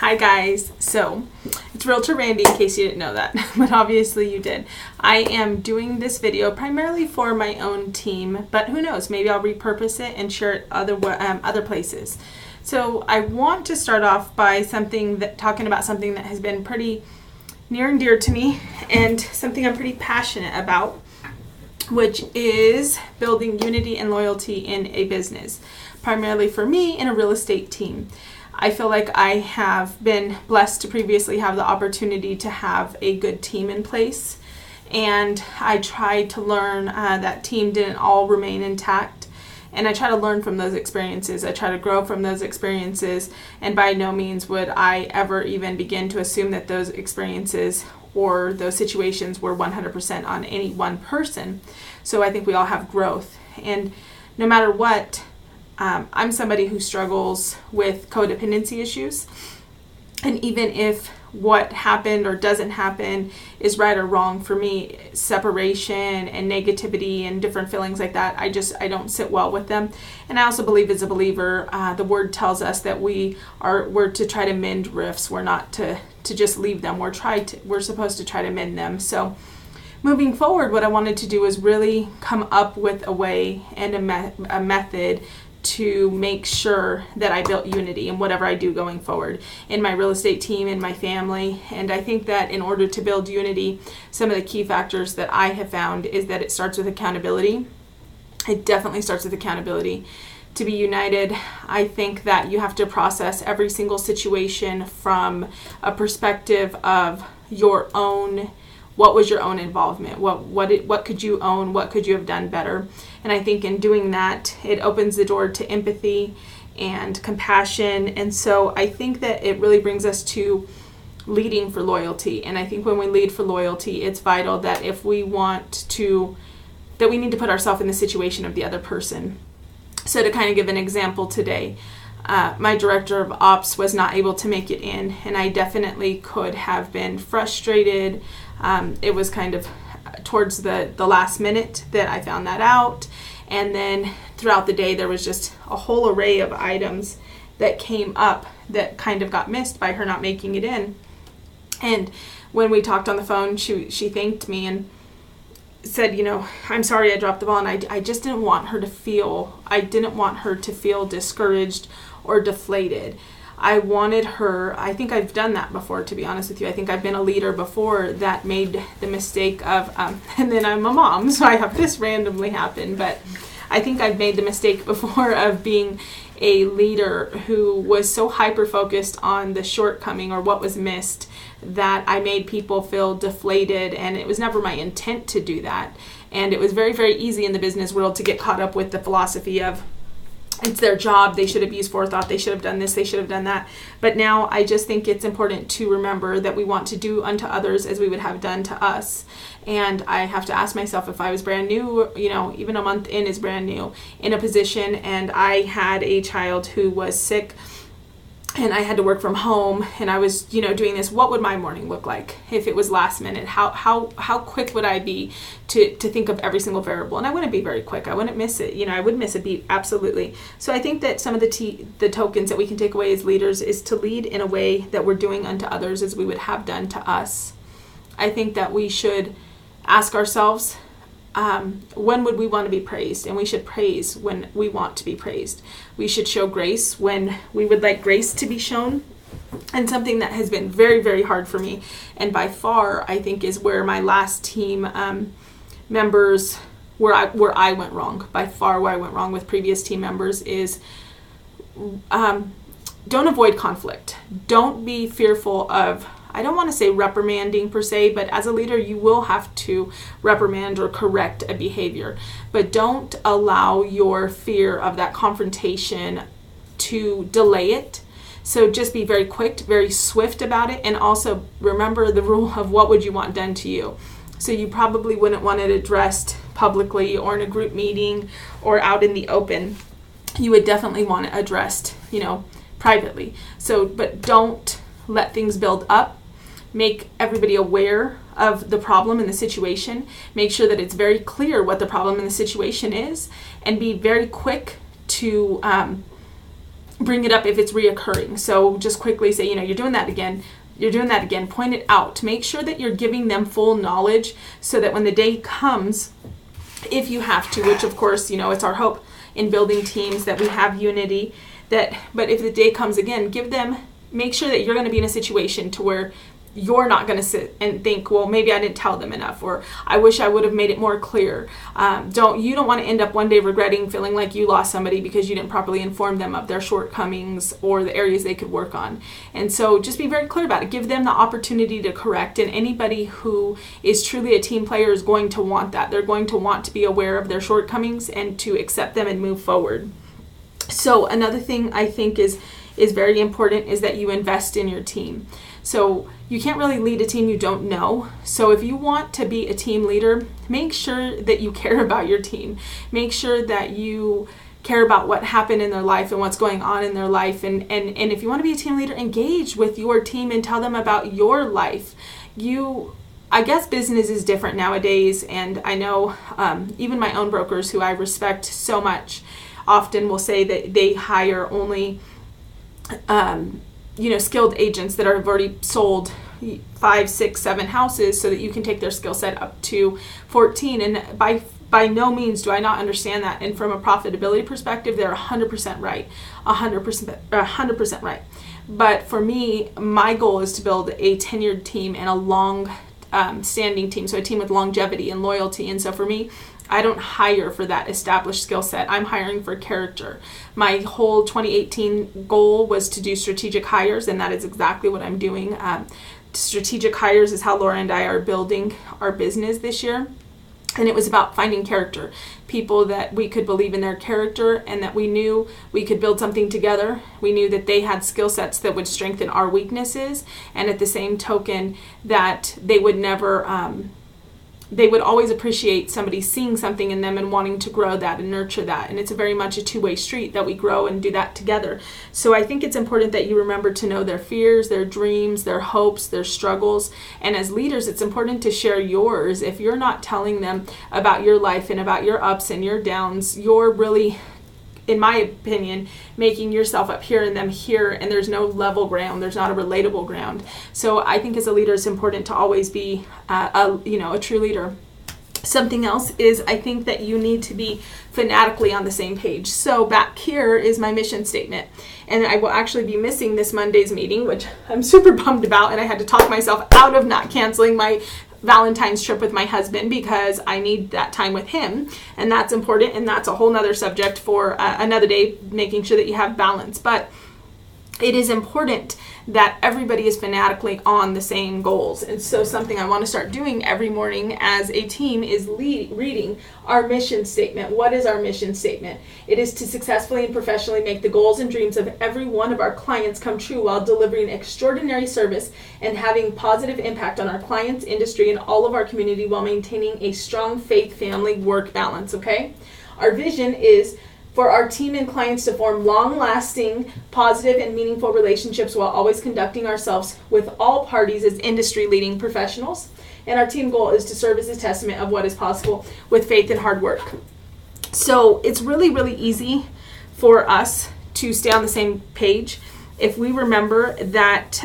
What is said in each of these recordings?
Hi guys, so it's Realtor Randy in case you didn't know that, but obviously you did. I am doing this video primarily for my own team, but who knows, maybe I'll repurpose it and share it other places. So I want to start off by talking about something that has been pretty near and dear to me and something I'm pretty passionate about, which is building unity and loyalty in a business, primarily for me in a real estate team. I feel like I have been blessed to previously have the opportunity to have a good team in place, and I tried to learn that team didn't all remain intact, and I try to learn from those experiences. I try to grow from those experiences, and by no means would I ever even begin to assume that those experiences or those situations were 100% on any one person. So I think we all have growth, and no matter what, I'm somebody who struggles with codependency issues, and even if what happened or doesn't happen is right or wrong for me, separation and negativity and different feelings like that, I don't sit well with them. And I also believe, as a believer, the word tells us that we're to try to mend rifts. We're not to just leave them. We're supposed to try to mend them. So moving forward, what I wanted to do is really come up with a way and a method to make sure that I built unity in whatever I do going forward in my real estate team, in my family. And I think that in order to build unity, some of the key factors that I have found is that it starts with accountability. It definitely starts with accountability. To be united, I think that you have to process every single situation from a perspective of your own. What was your own involvement? What could you own? What could you have done better? And I think in doing that, it opens the door to empathy and compassion. And so I think that it really brings us to leading for loyalty. And I think when we lead for loyalty, it's vital that if we that we need to put ourselves in the situation of the other person. So to kind of give an example today, my director of ops was not able to make it in, and I definitely could have been frustrated. It was kind of towards the last minute that I found that out, and then throughout the day there was just a whole array of items that came up that kind of got missed by her not making it in. And when we talked on the phone, she thanked me and said, I'm sorry I dropped the ball, and I just didn't want her to feel discouraged or deflated. I wanted her, I think I've done that before, to be honest with you. I think I've been a leader before that made the mistake of, and then I'm a mom, so I have this randomly happen, but I think I've made the mistake before of being a leader who was so hyper-focused on the shortcoming or what was missed that I made people feel deflated, and it was never my intent to do that. And it was very, very easy in the business world to get caught up with the philosophy of, it's their job, they should have used forethought, they should have done this, they should have done that. But now I just think it's important to remember that we want to do unto others as we would have done to us. And I have to ask myself, if I was brand new, even a month in is brand new, in a position, and I had a child who was sick, and I had to work from home, and I was, doing this, what would my morning look like if it was last minute? How quick would I be to think of every single variable? And I wouldn't be very quick. I wouldn't miss it. I would miss a beat, absolutely. So I think that some of the tokens that we can take away as leaders is to lead in a way that we're doing unto others as we would have done to us. I think that we should ask ourselves, when would we want to be praised? And we should praise when we want to be praised. We should show grace when we would like grace to be shown. And something that has been very, very hard for me, and by far I think is where my last team members, where I went wrong, by far where I went wrong with previous team members is don't avoid conflict. Don't be fearful of, I don't want to say reprimanding per se, but as a leader, you will have to reprimand or correct a behavior. But don't allow your fear of that confrontation to delay it. So just be very quick, very swift about it. And also remember the rule of what would you want done to you. So you probably wouldn't want it addressed publicly or in a group meeting or out in the open. You would definitely want it addressed, privately. So, but don't let things build up. Make everybody aware of the problem and the situation. Make sure that it's very clear what the problem and the situation is, and be very quick to bring it up if it's reoccurring. So just quickly say, you're doing that again. You're doing that again. Point it out. Make sure that you're giving them full knowledge so that when the day comes, if you have to, which of course, it's our hope in building teams that we have unity, but if the day comes again, make sure that you're going to be in a situation to where you're not going to sit and think, well, maybe I didn't tell them enough, or I wish I would have made it more clear. You don't want to end up one day regretting feeling like you lost somebody because you didn't properly inform them of their shortcomings or the areas they could work on. And so just be very clear about it. Give them the opportunity to correct. And anybody who is truly a team player is going to want that. They're going to want to be aware of their shortcomings and to accept them and move forward. So another thing I think is very important is that you invest in your team. So you can't really lead a team you don't know. So if you want to be a team leader, make sure that you care about your team. Make sure that you care about what happened in their life and what's going on in their life. And if you want to be a team leader, engage with your team and tell them about your life. I guess business is different nowadays. And I know even my own brokers, who I respect so much, often will say that they hire only skilled agents that have already sold 5, 6, 7 houses so that you can take their skill set up to 14. And by no means do I not understand that. And from a profitability perspective, they're 100% right. 100% right. But for me, my goal is to build a tenured team and a long standing team. So a team with longevity and loyalty. And so for me, I don't hire for that established skill set. I'm hiring for character. My whole 2018 goal was to do strategic hires, and that is exactly what I'm doing. Strategic hires is how Laura and I are building our business this year. And it was about finding character, people that we could believe in their character and that we knew we could build something together. We knew that they had skill sets that would strengthen our weaknesses, and at the same token that they would never... they would always appreciate somebody seeing something in them and wanting to grow that and nurture that. And it's very much a two-way street that we grow and do that together. So I think it's important that you remember to know their fears, their dreams, their hopes, their struggles. And as leaders, it's important to share yours. If you're not telling them about your life and about your ups and your downs, you're really, in my opinion, making yourself up here and them here, and there's no level ground. There's not a relatable ground. So I think as a leader, it's important to always be a true leader. Something else is I think that you need to be fanatically on the same page. So back here is my mission statement. And I will actually be missing this Monday's meeting, which I'm super bummed about, and I had to talk myself out of not canceling my Valentine's trip with my husband because I need that time with him, and that's important, and that's a whole nother subject for another day, making sure that you have balance. But it is important that everybody is fanatically on the same goals. And so something I want to start doing every morning as a team is reading our mission statement. What is our mission statement? It is to successfully and professionally make the goals and dreams of every one of our clients come true while delivering extraordinary service and having positive impact on our clients, industry, and all of our community while maintaining a strong faith, family, work balance, okay? Our vision is for our team and clients to form long-lasting, positive, and meaningful relationships while always conducting ourselves with all parties as industry-leading professionals. And our team goal is to serve as a testament of what is possible with faith and hard work. So it's really, really easy for us to stay on the same page if we remember that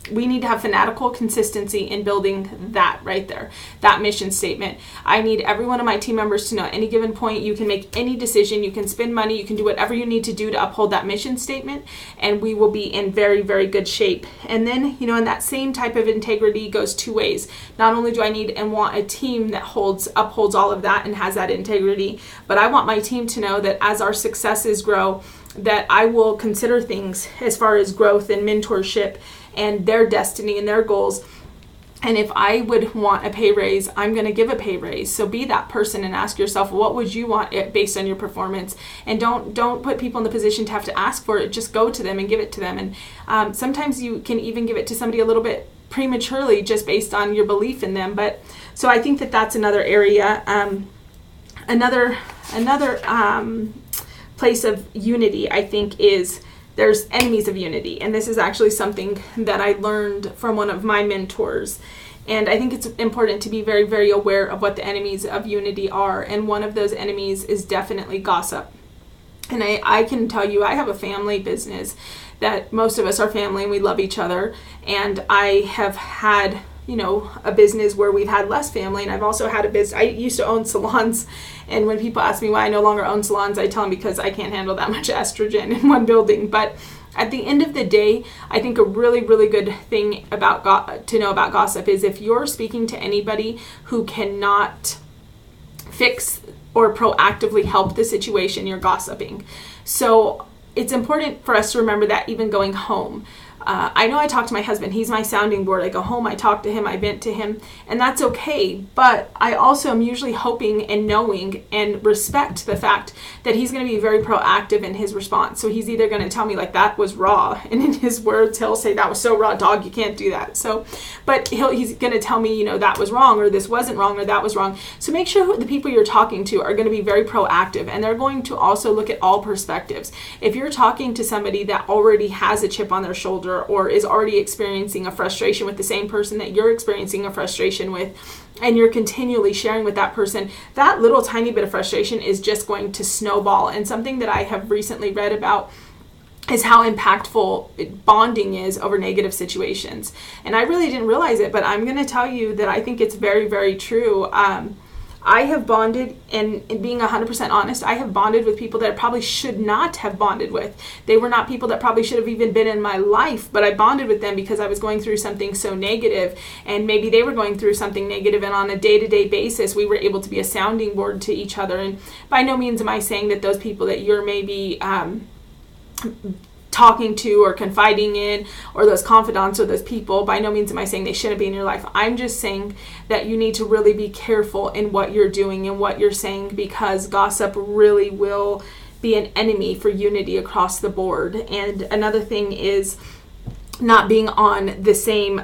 we need to have fanatical consistency in building that right there, that mission statement. I need every one of my team members to know at any given point you can make any decision, you can spend money, you can do whatever you need to do to uphold that mission statement, and we will be in very, very good shape. And then, in that same type of integrity goes two ways. Not only do I need and want a team that upholds all of that and has that integrity, but I want my team to know that as our successes grow, that I will consider things as far as growth and mentorship and their destiny and their goals. And if I would want a pay raise, I'm going to give a pay raise. So be that person and ask yourself, what would you want it based on your performance? And don't put people in the position to have to ask for it. Just go to them and give it to them. And sometimes you can even give it to somebody a little bit prematurely just based on your belief in them. But so I think that that's another area. Another place of unity, I think, is there's enemies of unity. And this is actually something that I learned from one of my mentors. And I think it's important to be very, very aware of what the enemies of unity are. And one of those enemies is definitely gossip. And I can tell you, I have a family business that most of us are family and we love each other. And I have had, a business where we've had less family. And I've also had a business, I used to own salons. And when people ask me why I no longer own salons, I tell them because I can't handle that much estrogen in one building. But at the end of the day, I think a really, really good thing to know about gossip is if you're speaking to anybody who cannot fix or proactively help the situation, you're gossiping. So it's important for us to remember that even going home. I know I talk to my husband. He's my sounding board. I go home, I talk to him, I vent to him, and that's okay. But I also am usually hoping and knowing and respect the fact that he's going to be very proactive in his response. So he's either going to tell me like that was raw, and in his words, he'll say that was so raw, dog, you can't do that. But he's going to tell me, that was wrong, or this wasn't wrong, or that was wrong. So make sure the people you're talking to are going to be very proactive, and they're going to also look at all perspectives. If you're talking to somebody that already has a chip on their shoulder or is already experiencing a frustration with the same person that you're experiencing a frustration with, and you're continually sharing with that person, that little tiny bit of frustration is just going to snowball. And something that I have recently read about is how impactful bonding is over negative situations. And I really didn't realize it, but I'm going to tell you that I think it's very, very true. I have bonded, and being 100% honest, I have bonded with people that I probably should not have bonded with. They were not people that probably should have even been in my life, but I bonded with them because I was going through something so negative, and maybe they were going through something negative, and on a day-to-day basis, we were able to be a sounding board to each other. And by no means am I saying that those people that you're maybe talking to or confiding in, or those confidants or those people, by no means am I saying they shouldn't be in your life. I'm just saying that you need to really be careful in what you're doing and what you're saying, because gossip really will be an enemy for unity across the board. And another thing is not being on the same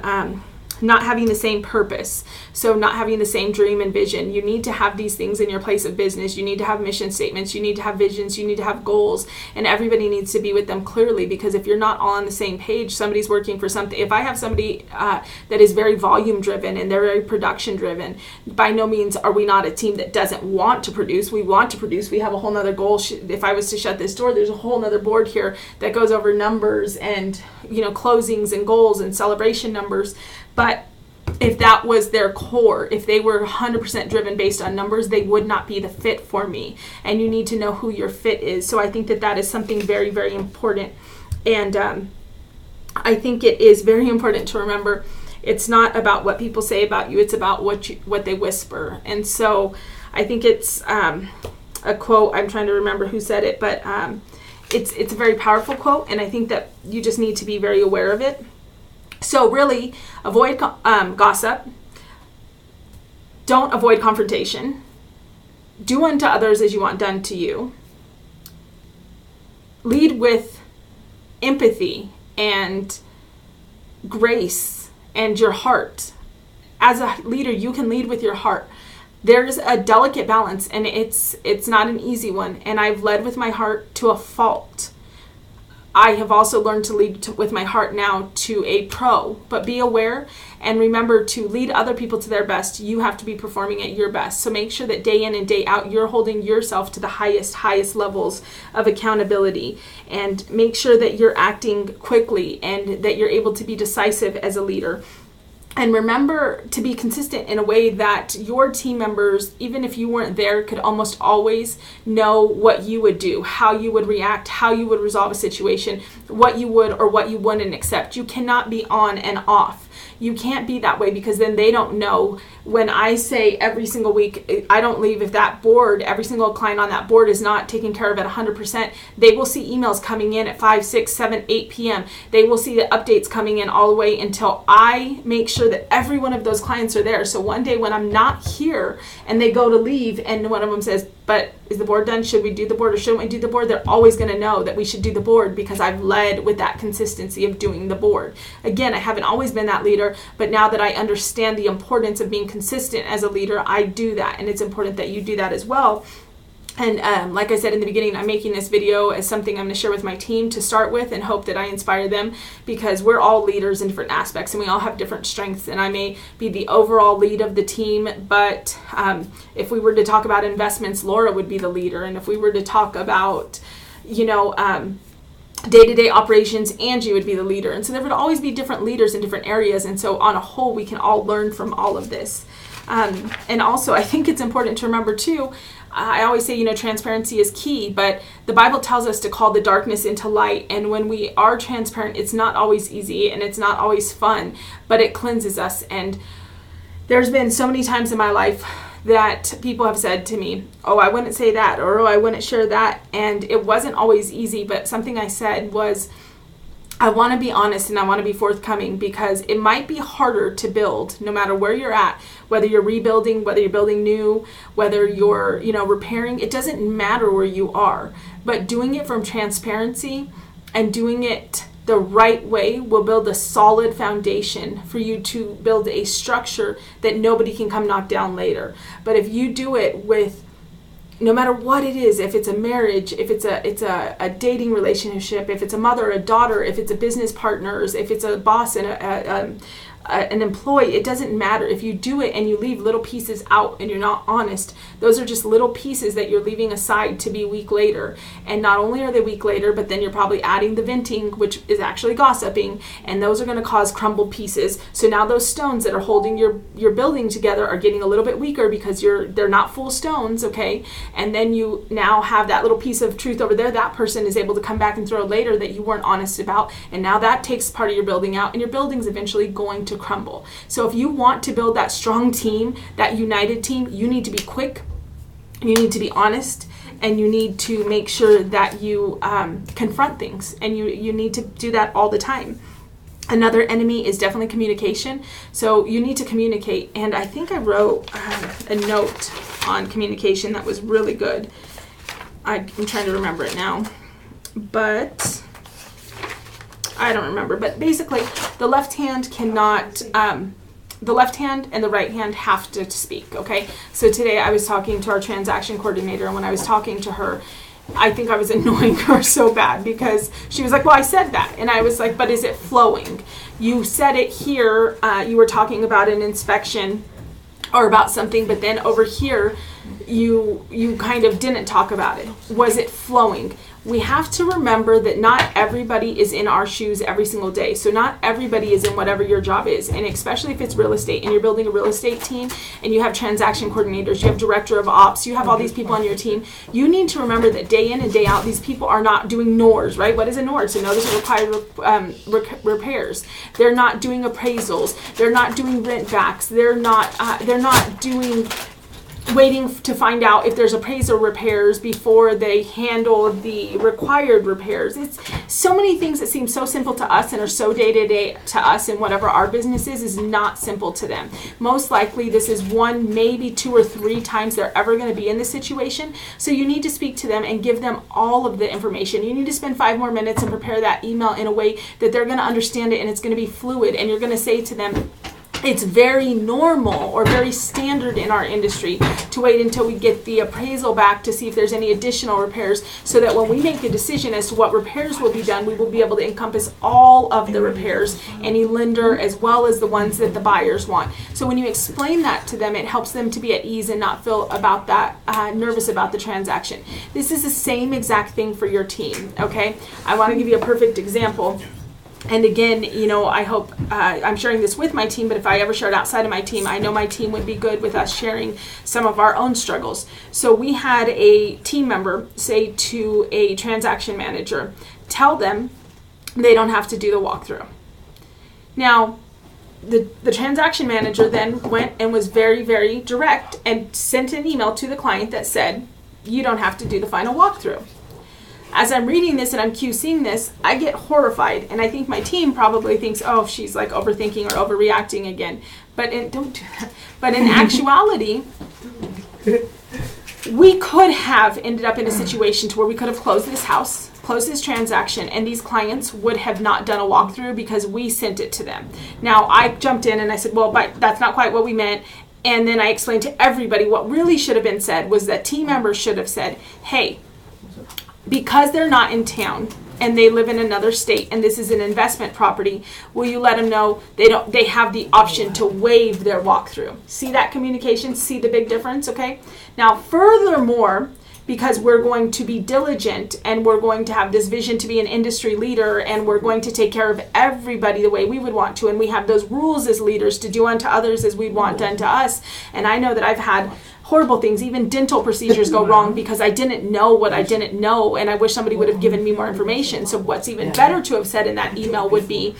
not having the same purpose. So not having the same dream and vision. You need to have these things in your place of business. You need to have mission statements. You need to have visions. You need to have goals. And everybody needs to be with them clearly, because if you're not all on the same page, somebody's working for something. If I have somebody that is very volume driven and they're very production driven, by no means are we not a team that doesn't want to produce. We want to produce. We have a whole nother goal. If I was to shut this door, there's a whole nother board here that goes over numbers and, closings and goals and celebration numbers. But if that was their core, if they were 100% driven based on numbers, they would not be the fit for me. And you need to know who your fit is. So I think that is something very, very important. And I think it is very important to remember it's not about what people say about you. It's about what they whisper. And so I think it's a quote. I'm trying to remember who said it, but it's a very powerful quote. And I think that you just need to be very aware of it. So really, avoid gossip. Don't avoid confrontation. Do unto others as you want done to you. Lead with empathy and grace and your heart. As a leader, you can lead with your heart. There's a delicate balance, and it's not an easy one. And I've led with my heart to a fault. I have also learned to lead with my heart now to a pro, but be aware and remember to lead other people to their best. You have to be performing at your best. So make sure that day in and day out, you're holding yourself to the highest levels of accountability, and make sure that you're acting quickly and that you're able to be decisive as a leader. And remember to be consistent in a way that your team members, even if you weren't there, could almost always know what you would do, how you would react, how you would resolve a situation, what you would or what you wouldn't accept. You cannot be on and off. You can't be that way, because then they don't know. When I say every single week, I don't leave. If that board, every single client on that board is not taken care of at 100%, they will see emails coming in at 5, 6, 7, 8 p.m. They will see the updates coming in all the way until I make sure that every one of those clients are there. So one day when I'm not here and they go to leave and one of them says, but is the board done? Should we do the board or shouldn't we do the board? They're always going to know that we should do the board, because I've led with that consistency of doing the board. Again, I haven't always been that leader, but now that I understand the importance of being consistent as a leader, I do that. And it's important that you do that as well. And like I said in the beginning, I'm making this video as something I'm going to share with my team to start with, and hope that I inspire them, because we're all leaders in different aspects and we all have different strengths. And I may be the overall lead of the team, but if we were to talk about investments, Laura would be the leader. And if we were to talk about day-to-day operations, Angie would be the leader. And so there would always be different leaders in different areas. And so on a whole, we can all learn from all of this. And also, I think it's important to remember too, I always say, transparency is key, but the Bible tells us to call the darkness into light. And when we are transparent, it's not always easy and it's not always fun, but it cleanses us. And there's been so many times in my life that people have said to me, oh, I wouldn't say that, or oh, I wouldn't share that. And it wasn't always easy, but something I said was, I want to be honest and I want to be forthcoming, because it might be harder to build no matter where you're at, whether you're rebuilding, whether you're building new, whether you're, repairing. It doesn't matter where you are, but doing it from transparency and doing it the right way will build a solid foundation for you to build a structure that nobody can come knock down later. But if you do it with, no matter what it is, if it's a marriage, if it's a dating relationship, if it's a mother, a daughter, if it's a business partners, if it's a boss and an employee, it doesn't matter. If you do it and you leave little pieces out and you're not honest, those are just little pieces that you're leaving aside to be weak later. And not only are they weak later, but then you're probably adding the venting, which is actually gossiping, and those are going to cause crumbled pieces. So now those stones that are holding your building together are getting a little bit weaker because they're not full stones, okay? And then you now have that little piece of truth over there that person is able to come back and throw later that you weren't honest about, and now that takes part of your building out, and your building's eventually going to crumble. So if you want to build that strong team, that united team, you need to be quick, you need to be honest, and you need to make sure that you confront things, and you need to do that all the time. Another enemy is definitely communication. So you need to communicate, and I think I wrote a note on communication that was really good. I'm trying to remember it now, but I don't remember. But basically, the left hand cannot, the left hand and the right hand have to speak, okay? So today I was talking to our transaction coordinator, and when I was talking to her, I think I was annoying her so bad because she was like, well, I said that. And I was like, but is it flowing? You said it here, you were talking about an inspection or about something, but then over here, you kind of didn't talk about it. Was it flowing? We have to remember that not everybody is in our shoes every single day. So not everybody is in whatever your job is. And especially if it's real estate and you're building a real estate team and you have transaction coordinators, you have director of ops, you have all these people on your team. You need to remember that day in and day out, these people are not doing NORs, right? What is a NOR? So notice it required repairs. They're not doing appraisals. They're not doing rent backs. They're not doing waiting to find out if there's appraisal repairs before they handle the required repairs. It's so many things that seem so simple to us and are so day-to-day to us, and whatever our business is not simple to them. Most likely this is one, maybe 2 or 3 times they're ever going to be in this situation. So you need to speak to them and give them all of the information. You need to spend 5 more minutes and prepare that email in a way that they're going to understand it and it's going to be fluid, and you're going to say to them, it's very normal or very standard in our industry to wait until we get the appraisal back to see if there's any additional repairs, so that when we make a decision as to what repairs will be done, we will be able to encompass all of the repairs, any lender as well as the ones that the buyers want. So when you explain that to them, it helps them to be at ease and not feel about that nervous about the transaction. This is the same exact thing for your team, okay? I want to give you a perfect example. And again, I hope I'm sharing this with my team, but if I ever shared outside of my team, I know my team would be good with us sharing some of our own struggles. So we had a team member say to a transaction manager, tell them they don't have to do the walkthrough. Now, the transaction manager then went and was very, very direct and sent an email to the client that said, you don't have to do the final walkthrough. As I'm reading this and I'm QCing this, I get horrified, and I think my team probably thinks, oh, she's like overthinking or overreacting again. But don't do that. But in actuality, we could have ended up in a situation to where we could have closed this house, closed this transaction, and these clients would have not done a walkthrough because we sent it to them. Now, I jumped in and I said, well, but that's not quite what we meant. And then I explained to everybody what really should have been said was that team members should have said, hey, because they're not in town and they live in another state and this is an investment property, will you let them know they have the option to waive their walkthrough? See that communication? See the big difference? Okay. Now, furthermore, because we're going to be diligent and we're going to have this vision to be an industry leader and we're going to take care of everybody the way we would want to, and we have those rules as leaders to do unto others as we'd want done to us. And I know that I've had horrible things, even dental procedures go wrong because I didn't know what I didn't know, and I wish somebody would have given me more information. So what's even better to have said in that email would be,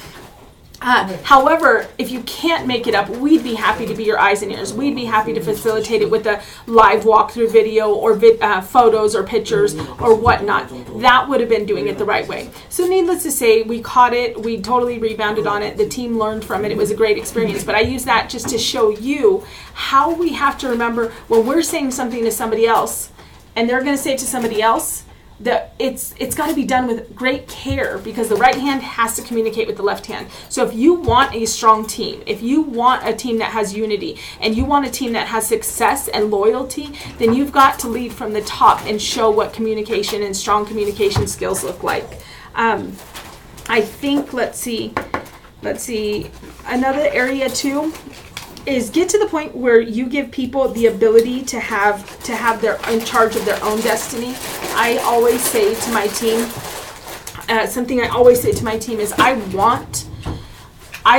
however, if you can't make it up, we'd be happy to be your eyes and ears. We'd be happy to facilitate it with a live walkthrough video or photos or pictures or whatnot. That would have been doing it the right way. So needless to say, we caught it. We totally rebounded on it. The team learned from it. It was a great experience. But I use that just to show you how we have to remember when we're saying something to somebody else and they're going to say it to somebody else, that it's got to be done with great care, because the right hand has to communicate with the left hand. So if you want a strong team, if you want a team that has unity, and you want a team that has success and loyalty, then you've got to lead from the top and show what communication and strong communication skills look like. I think, let's see, another area too is get to the point where you give people the ability to have their in charge of their own destiny. I always say to my team, something I always say to my team is I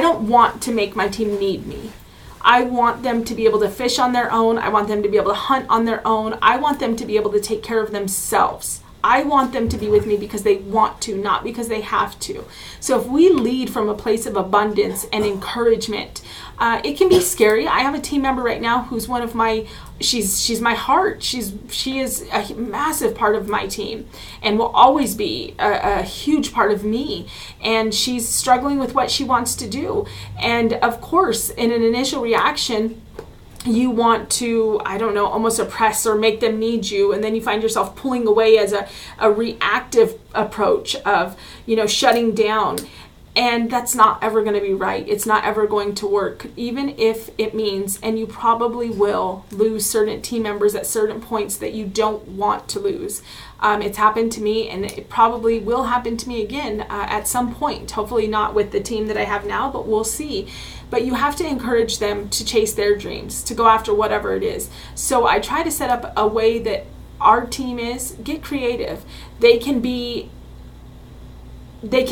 don't want to make my team need me. I want them to be able to fish on their own. I want them to be able to hunt on their own. I want them to be able to take care of themselves. I want them to be with me because they want to, not because they have to. So if we lead from a place of abundance and encouragement, it can be scary. I have a team member right now who's one of my, she's my heart. She is a massive part of my team and will always be a huge part of me. And she's struggling with what she wants to do. And of course, in an initial reaction, you want to, I don't know, almost oppress or make them need you, and then you find yourself pulling away as a reactive approach of, shutting down. And that's not ever going to be right. It's not ever going to work, even if it means, and you probably will lose certain team members at certain points that you don't want to lose. It's happened to me, and it probably will happen to me again at some point. Hopefully not with the team that I have now, but we'll see. But you have to encourage them to chase their dreams, to go after whatever it is. So I try to set up a way that our team get creative. They can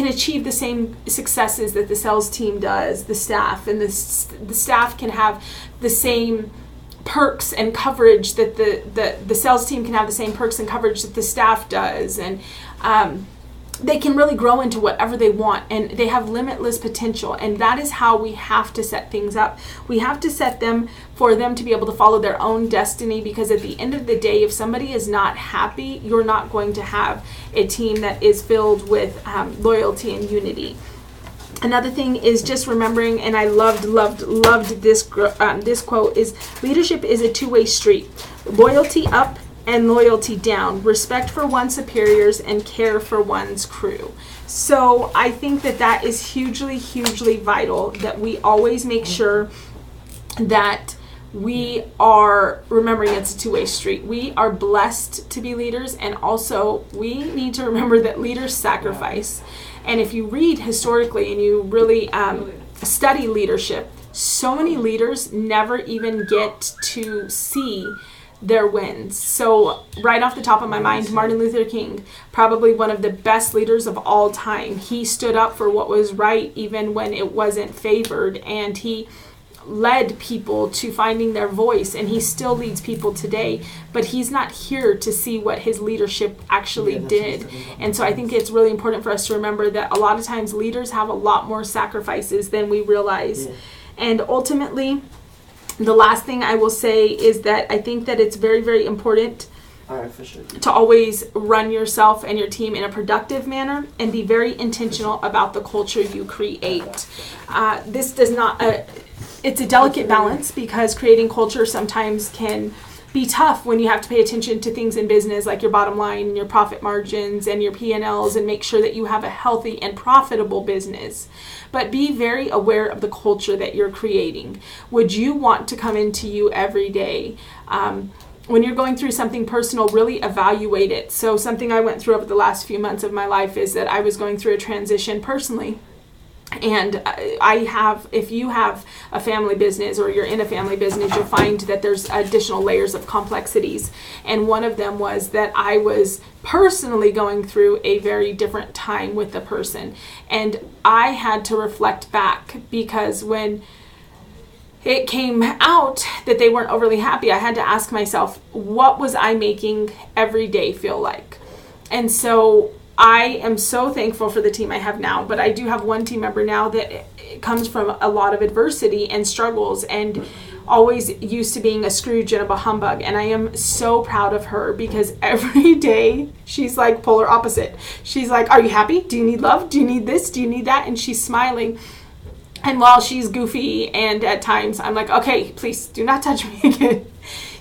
achieve the same successes that the sales team does, the staff, and the staff can have the same perks and coverage that the sales team can have the same perks and coverage that the staff does. And they can really grow into whatever they want, and they have limitless potential. And that is how we have to set things up. We have to set them for them to be able to follow their own destiny, because at the end of the day, if somebody is not happy, you're not going to have a team that is filled with loyalty and unity. Another thing is just remembering, and I loved this quote, is leadership is a two-way street. Loyalty up and loyalty down, respect for one's superiors and care for one's crew. So I think that is hugely, hugely vital, that we always make sure that we are remembering it's a two-way street. We are blessed to be leaders, and also we need to remember that leaders sacrifice. And if you read historically and you really study leadership, so many leaders never even get to see their wins. So right off the top of my mind, Martin Luther King, probably one of the best leaders of all time. He stood up for what was right even when it wasn't favored, and he led people to finding their voice, and he still leads people today, but he's not here to see what his leadership actually did. And so I think it's really important for us to remember that a lot of times leaders have a lot more sacrifices than we realize. And ultimately, the last thing I will say is that I think that it's very, very important to always run yourself and your team in a productive manner and be very intentional about the culture you create. This does not, it's a delicate balance, because creating culture sometimes can be tough when you have to pay attention to things in business like your bottom line, your profit margins, and your P&Ls, and make sure that you have a healthy and profitable business. But be very aware of the culture that you're creating. Would you want to come into you every day? When you're going through something personal, really evaluate it. So something I went through over the last few months of my life is that I was going through a transition personally. And if you have a family business or you're in a family business, you'll find that there's additional layers of complexities. And one of them was that I was personally going through a very different time with the person. And I had to reflect back, because when it came out that they weren't overly happy, I had to ask myself, what was I making every day feel like? And so I am so thankful for the team I have now, but I do have one team member now that comes from a lot of adversity and struggles and always used to being a Scrooge and a humbug. And I am so proud of her, because every day she's like polar opposite. She's like, are you happy? Do you need love? Do you need this? Do you need that? And she's smiling. And while she's goofy and at times I'm like, okay, please do not touch me again.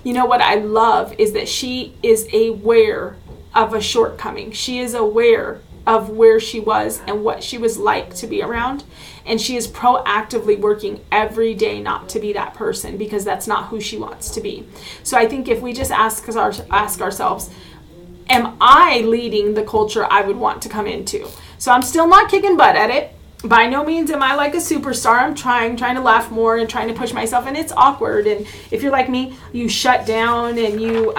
You know what I love is that she is aware of a shortcoming. She is aware of where she was and what she was like to be around. And she is proactively working every day not to be that person, because that's not who she wants to be. So I think if we just ask ourselves, am I leading the culture I would want to come into? So I'm still not kicking butt at it. By no means am I like a superstar. I'm trying to laugh more and trying to push myself, and it's awkward. And if you're like me, you shut down and you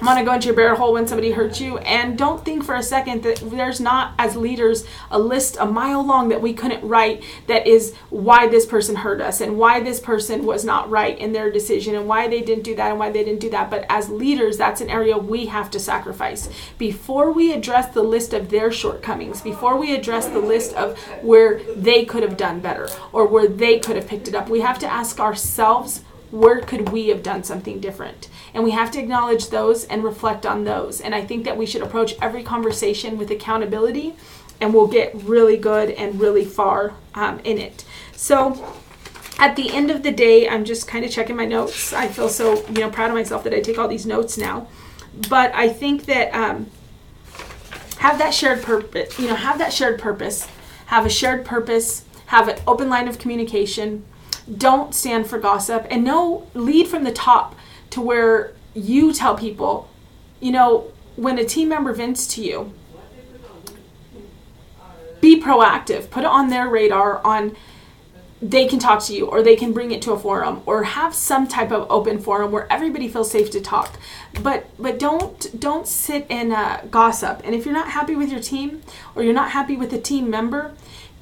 want to go into your bear hole when somebody hurts you. And don't think for a second that there's not, as leaders, a list a mile long that we couldn't write that is why this person hurt us and why this person was not right in their decision and why they didn't do that and why they didn't do that. But as leaders, that's an area we have to sacrifice. Before we address the list of their shortcomings, before we address the list of where they could have done better or where they could have picked it up, we have to ask ourselves, where could we have done something different? And we have to acknowledge those and reflect on those. And I think that we should approach every conversation with accountability, and we'll get really good and really far in it. So at the end of the day, I'm just kind of checking my notes. I feel so proud of myself that I take all these notes now. But I think that have that shared purpose, have a shared purpose, have an open line of communication. Don't stand for gossip, and lead from the top to where you tell people, when a team member vents to you, be proactive, put it on their radar they can talk to you, or they can bring it to a forum, or have some type of open forum where everybody feels safe to talk. But don't sit and gossip. And if you're not happy with your team, or you're not happy with a team member,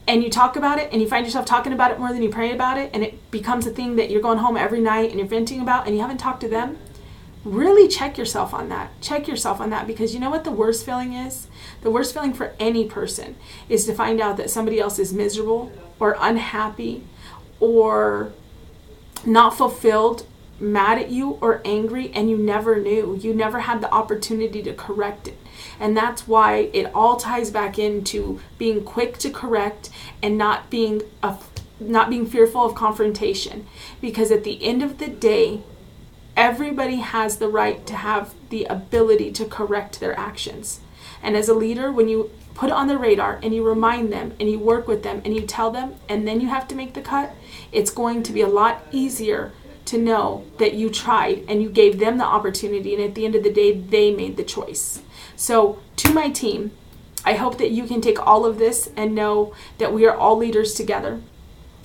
and you talk about it and you find yourself talking about it more than you pray about it, and it becomes a thing that you're going home every night and you're venting about and you haven't talked to them, really check yourself on that. Because you know what the worst feeling is? The worst feeling for any person is to find out that somebody else is miserable or unhappy or not fulfilled, mad at you or angry, and you never knew. You never had the opportunity to correct it. And that's why it all ties back into being quick to correct and not being fearful of confrontation. Because at the end of the day, everybody has the right to have the ability to correct their actions. And as a leader, when you put it on the radar and you remind them and you work with them and you tell them, and then you have to make the cut, it's going to be a lot easier to know that you tried and you gave them the opportunity, and at the end of the day, they made the choice. So to my team, I hope that you can take all of this and know that we are all leaders together.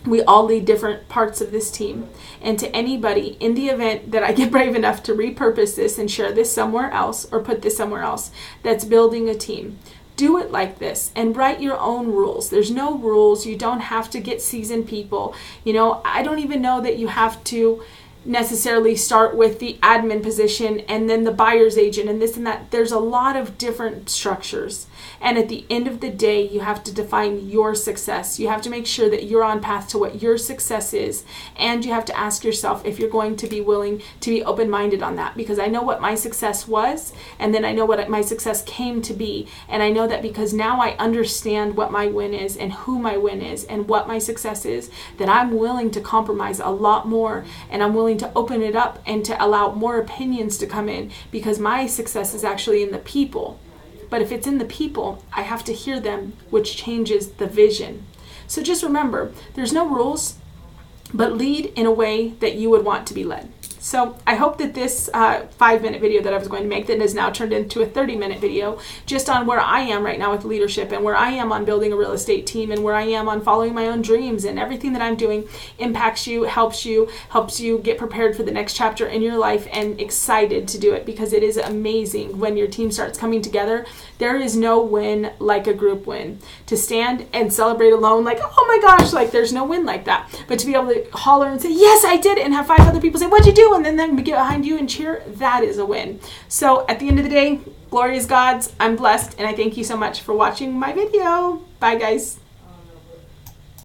We all lead different parts of this team. And to anybody, in the event that I get brave enough to repurpose this and share this somewhere else or put this somewhere else that's building a team, do it like this and write your own rules. There's no rules. You don't have to get seasoned people. I don't even know that you have to necessarily start with the admin position and then the buyer's agent and this and that. There's a lot of different structures. And at the end of the day, you have to define your success. You have to make sure that you're on path to what your success is. And you have to ask yourself if you're going to be willing to be open-minded on that. Because I know what my success was, and then I know what my success came to be. And I know that because now I understand what my win is and who my win is and what my success is, that I'm willing to compromise a lot more, and I'm willing to open it up and to allow more opinions to come in, because my success is actually in the people. But if it's in the people, I have to hear them, which changes the vision. So just remember, there's no rules, but lead in a way that you would want to be led. So So I hope that this 5-minute video that I was going to make that has now turned into a 30-minute video just on where I am right now with leadership and where I am on building a real estate team and where I am on following my own dreams, and everything that I'm doing impacts you, helps you get prepared for the next chapter in your life and excited to do it, because it is amazing when your team starts coming together. There is no win like a group win. To stand and celebrate alone, like, oh my gosh, like there's no win like that. But to be able to holler and say, yes, I did it, and have 5 other people say, what'd you do? And then get behind you and cheer, that is a win. So at the end of the day, glory is God's. I'm blessed, and I thank you so much for watching my video. Bye, guys.